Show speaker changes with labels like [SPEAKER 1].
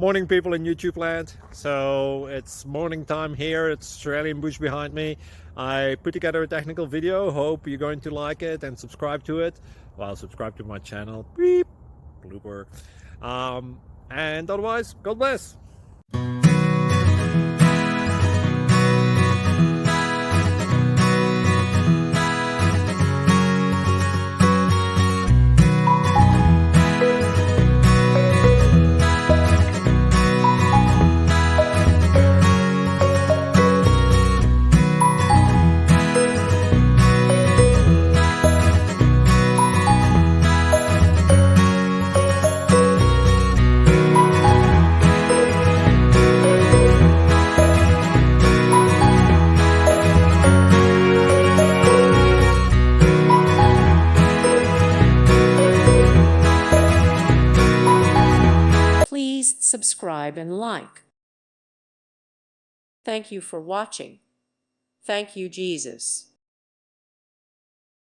[SPEAKER 1] Morning, people in YouTube land. So it's morning time here. It's Australian bush behind me. I put together a technical video. Hope you're going to like it and subscribe to it. Well, subscribe to my channel. Beep. Blooper. And otherwise, God bless.
[SPEAKER 2] Please subscribe and like. Thank you for watching. Thank you, Jesus.